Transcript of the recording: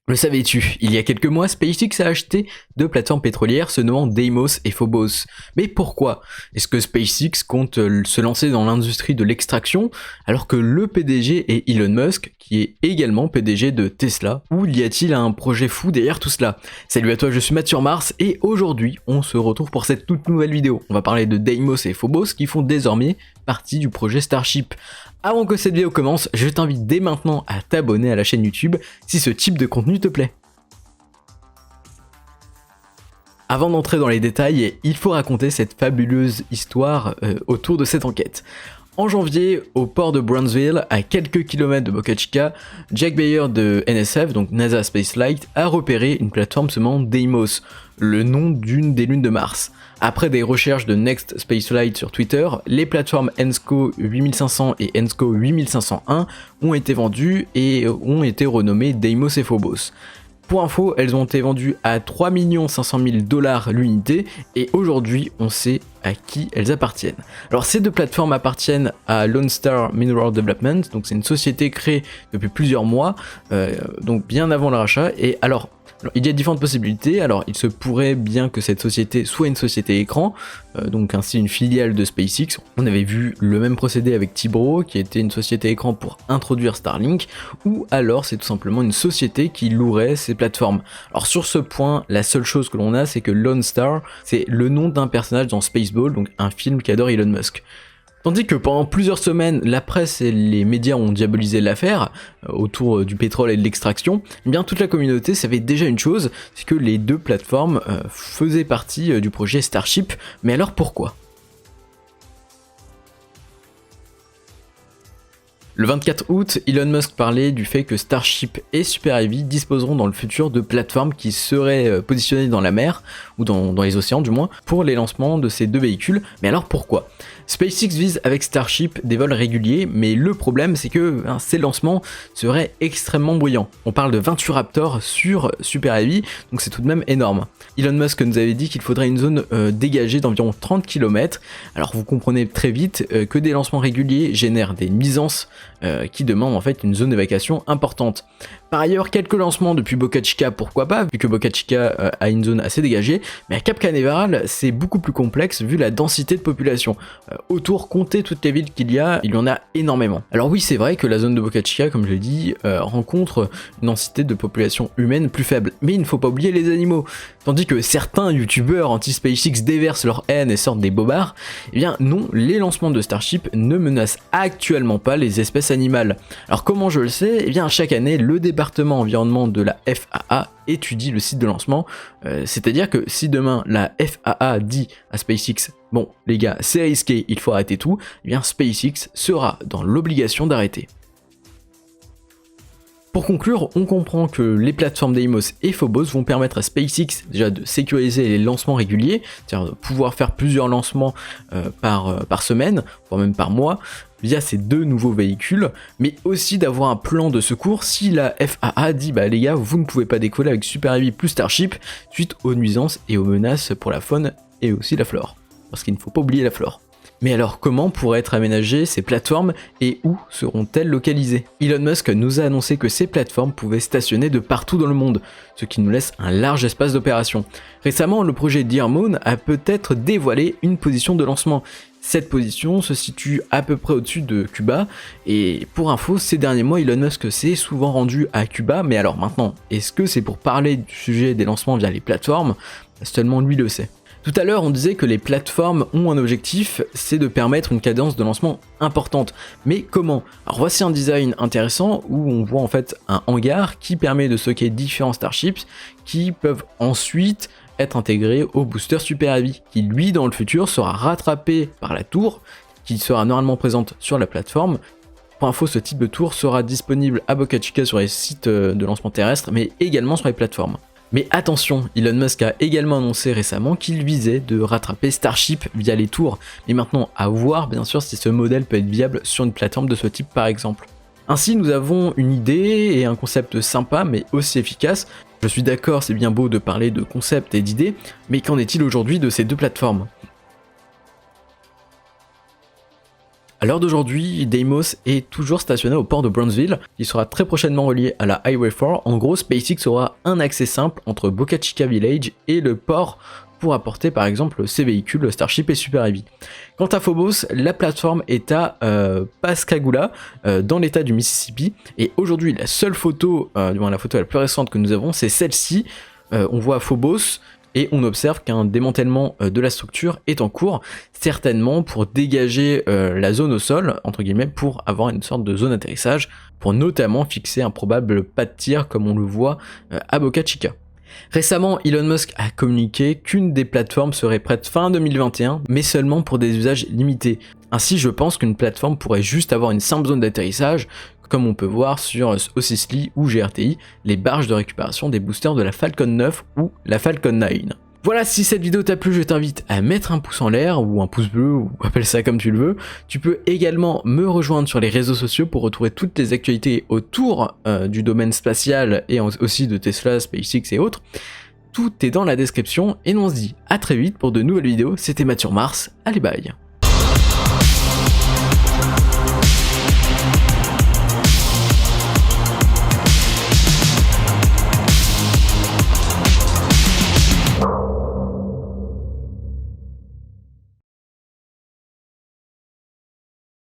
Le savais-tu? Il y a quelques mois, SpaceX a acheté deux plateformes pétrolières se nommant Deimos et Phobos. Mais pourquoi? Est-ce que SpaceX compte se lancer dans l'industrie de l'extraction alors que le PDG est Elon Musk, qui est également PDG de Tesla? Ou y a-t-il un projet fou derrière tout cela? Salut à toi, je suis Matt sur Mars et aujourd'hui on se retrouve pour cette toute nouvelle vidéo. On va parler de Deimos et Phobos qui font désormais partie du projet Starship. Avant que cette vidéo commence, je t'invite dès maintenant à t'abonner à la chaîne YouTube si ce type de contenu te plaît. Avant d'entrer dans les détails, il faut raconter cette fabuleuse histoire autour de cette enquête. En janvier, au port de Brownsville, à quelques kilomètres de Boca Chica, Jack Bayer de NSF, donc NASA Space Flight, a repéré une plateforme se nommant Deimos, le nom d'une des lunes de Mars. Après des recherches de Next Space Flight sur Twitter, les plateformes ENSCO 8500 et ENSCO 8501 ont été vendues et ont été renommées Deimos et Phobos. Pour info, elles ont été vendues à 3 500 000 $ l'unité et aujourd'hui on sait à qui elles appartiennent. Alors ces deux plateformes appartiennent à Lone Star Mineral Development, donc c'est une société créée depuis plusieurs mois, donc bien avant le rachat. Et alors il y a différentes possibilités. Alors il se pourrait bien que cette société soit une société écran, donc ainsi une filiale de SpaceX. On avait vu le même procédé avec Tibro, qui était une société écran pour introduire Starlink, ou alors c'est tout simplement une société qui louerait ces plateformes. Alors sur ce point, la seule chose que l'on a, c'est que Lone Star, c'est le nom d'un personnage dans Spaceball, donc un film qu'adore Elon Musk. Tandis que pendant plusieurs semaines, la presse et les médias ont diabolisé l'affaire autour du pétrole et de l'extraction, eh bien toute la communauté savait déjà une chose, c'est que les deux plateformes faisaient partie du projet Starship, mais alors pourquoi ? Le 24 août, Elon Musk parlait du fait que Starship et Super Heavy disposeront dans le futur de plateformes qui seraient positionnées dans la mer, ou dans les océans du moins, pour les lancements de ces deux véhicules. Mais alors pourquoi ? SpaceX vise avec Starship des vols réguliers, mais le problème c'est que ces lancements seraient extrêmement bruyants. On parle de 28 Raptors sur Super Heavy, donc c'est tout de même énorme. Elon Musk nous avait dit qu'il faudrait une zone dégagée d'environ 30 km, alors vous comprenez très vite que des lancements réguliers génèrent des nuisances qui demandent en fait une zone d'évacuation importante. Par ailleurs, quelques lancements depuis Boca Chica, pourquoi pas, vu que Boca Chica a une zone assez dégagée, mais à Cap Canaveral, c'est beaucoup plus complexe vu la densité de population. Autour, comptez toutes les villes qu'il y en a énormément. Alors oui, c'est vrai que la zone de Boca Chica, comme je l'ai dit, rencontre une densité de population humaine plus faible, mais il ne faut pas oublier les animaux. Tandis que certains youtubeurs anti-SpaceX déversent leur haine et sortent des bobards, eh bien non, les lancements de Starship ne menacent actuellement pas les espèces animales. Alors comment je le sais ? Eh bien chaque année, le département environnement de la FAA étudie le site de lancement, c'est-à-dire que si demain la FAA dit à SpaceX « Bon les gars, c'est risqué, il faut arrêter tout », eh bien SpaceX sera dans l'obligation d'arrêter. Pour conclure, on comprend que les plateformes Deimos et Phobos vont permettre à SpaceX déjà de sécuriser les lancements réguliers, c'est-à-dire de pouvoir faire plusieurs lancements par semaine, voire même par mois, via ces deux nouveaux véhicules, mais aussi d'avoir un plan de secours si la FAA dit bah les gars, vous ne pouvez pas décoller avec Super Heavy plus Starship suite aux nuisances et aux menaces pour la faune et aussi la flore, parce qu'il ne faut pas oublier la flore. Mais alors comment pourraient être aménagées ces plateformes et où seront-elles localisées ? Elon Musk nous a annoncé que ces plateformes pouvaient stationner de partout dans le monde, ce qui nous laisse un large espace d'opération. Récemment, le projet Dear Moon a peut-être dévoilé une position de lancement. Cette position se situe à peu près au-dessus de Cuba, et pour info, ces derniers mois, Elon Musk s'est souvent rendu à Cuba, mais alors maintenant, est-ce que c'est pour parler du sujet des lancements via les plateformes ? Seulement lui le sait. Tout à l'heure, on disait que les plateformes ont un objectif, c'est de permettre une cadence de lancement importante. Mais comment ? Alors voici un design intéressant où on voit en fait un hangar qui permet de stocker différents Starships qui peuvent ensuite être intégrés au booster Super Heavy, qui lui dans le futur sera rattrapé par la tour, qui sera normalement présente sur la plateforme. Pour info, ce type de tour sera disponible à Boca Chica sur les sites de lancement terrestre, mais également sur les plateformes. Mais attention, Elon Musk a également annoncé récemment qu'il visait de rattraper Starship via les tours, mais maintenant à voir bien sûr si ce modèle peut être viable sur une plateforme de ce type par exemple. Ainsi nous avons une idée et un concept sympa mais aussi efficace. Je suis d'accord, c'est bien beau de parler de concept et d'idées, mais qu'en est-il aujourd'hui de ces deux plateformes ? À l'heure d'aujourd'hui, Deimos est toujours stationné au port de Brownsville, qui sera très prochainement relié à la Highway 4. En gros, SpaceX aura un accès simple entre Boca Chica Village et le port pour apporter par exemple ses véhicules Starship et Super Heavy. Quant à Phobos, la plateforme est à Pascagoula, dans l'état du Mississippi, et aujourd'hui la seule photo, du moins la photo la plus récente que nous avons, c'est celle-ci. On voit Phobos, et on observe qu'un démantèlement de la structure est en cours, certainement pour dégager la zone au sol, entre guillemets, pour avoir une sorte de zone d'atterrissage, pour notamment fixer un probable pas de tir comme on le voit à Boca Chica. Récemment, Elon Musk a communiqué qu'une des plateformes serait prête fin 2021, mais seulement pour des usages limités. Ainsi, je pense qu'une plateforme pourrait juste avoir une simple zone d'atterrissage, comme on peut voir sur Ocicely ou GRTI, les barges de récupération des boosters de la Falcon 9 ou la Falcon 9. Voilà, si cette vidéo t'a plu, je t'invite à mettre un pouce en l'air, ou un pouce bleu, ou appelle ça comme tu le veux. Tu peux également me rejoindre sur les réseaux sociaux pour retrouver toutes les actualités autour du domaine spatial et aussi de Tesla, SpaceX et autres. Tout est dans la description, et on se dit à très vite pour de nouvelles vidéos. C'était Matt sur Mars, allez bye.